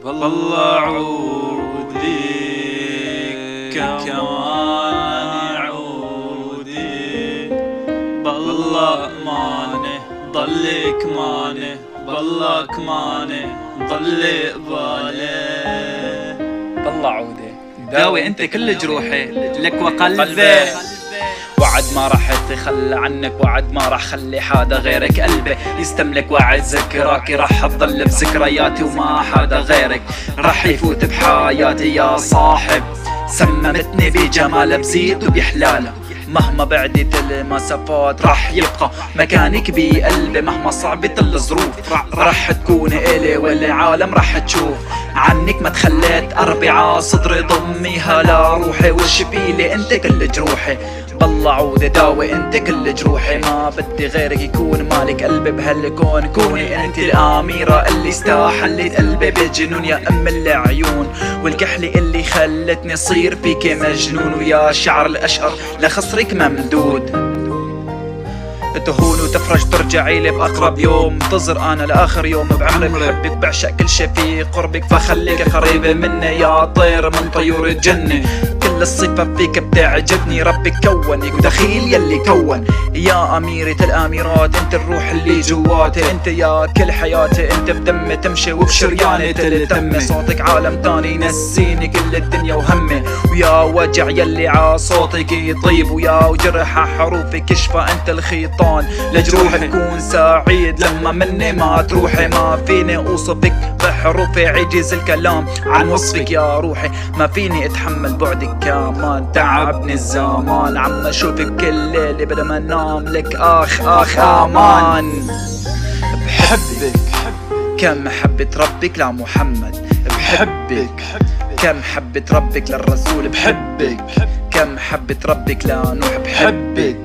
بالله عودي كمان عودي، بالله ماني ضلك ماني، بالله كماني ضلي بالي. بالله عودي داوي انت كل جروحي لك وقلبي، وعد ما راح اتخلى عنك، وعد ما راح خلي حدا غيرك قلبي يستملك، وعد ذكراكي راح تضل بذكرياتي وما حدا غيرك راح يفوت بحياتي يا صاحب. سممتني بجمال بزيت وبحلالة، مهما بعدت المسافات راح يبقى مكانك بقلبي، مهما صعبت الظروف راح تكون إلي والعالم راح تشوف عنك ما تخليت قربي عصدري ضميها لروحي وشبيلي انت كل جروحي. بالله عودي داوي انت كل جروحي، ما بدي غيرك يكون مالك قلبي بهالكون، كوني انت الاميرة اللي استحلت قلبي بجنون يا ام العيون، والكحلة اللي خلتني صير فيك مجنون، ويا شعر الاشقر لخصرك ممدود. تهون وتفرج ترجعي لي باقرب يوم، انتظر انا لاخر يوم بعمري بحبك بعشق كل شي في قربك، فخليك قريبة مني يا طير من طيور الجنة، كل الصفة فيك بتعجبني، ربك كونك ودخيل يلي كون يا أميرة الأميرات، انت الروح اللي جواتي، انت يا كل حياتي، انت بدمي تمشي وبشرياني تلتمي، صوتك عالم تاني ينسيني كل الدنيا وهمي، ويا وجع يلي عصوتك يطيب، ويا وجرح حروفك يشفى انت الخيطان لجروحي بكون سعيد لما مني ما تروحي، ما فيني اوصفك بحروفي عجز الكلام عن وصفك يا روحي، ما فيني اتحمل بعدك كمان تعبني الزمان، عم اشوفك كل ليلة بلا ما انام لك اخ امان. بحبك كم محبة ربك لمحمد، بحبك كم محبة ربك للرسول، بحبك كم محبة ربك لنوح، بحبك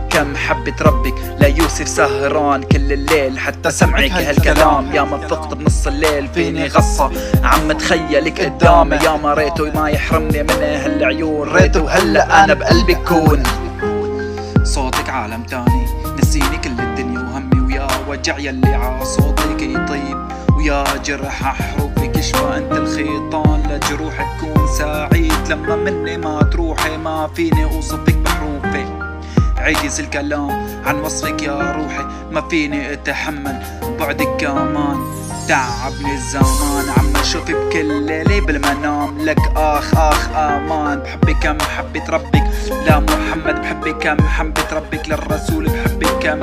كم محبة ربك ليوسف سهران كل الليل حتى سمعك هالكلام، يا ما فقت بنص الليل فيني غصة عم تخيلك قدامي، يا ما ريته ما يحرمني من هالعيون، ريته وهلا انا بقلبك كون، صوتك عالم تاني نسيني كل الدنيا وهمي، ويا وجع يلي عصوتك يطيب، ويا جرح حروفك يشفى انت الخيطان لجروحك كون سعيد لما مني ما تروحي، ما فيني اوصفك بحروفي عجز الكلام عن وصفك يا روحي، ما فيني اتحمل بعدك كمان تعبني الزمان، عم اشوفك بكل ليلة بالمنام لك اخ امان. بحبك كم محبة ربك لمحمد، بحبك كم محبة ربك للرسول، بحبك كم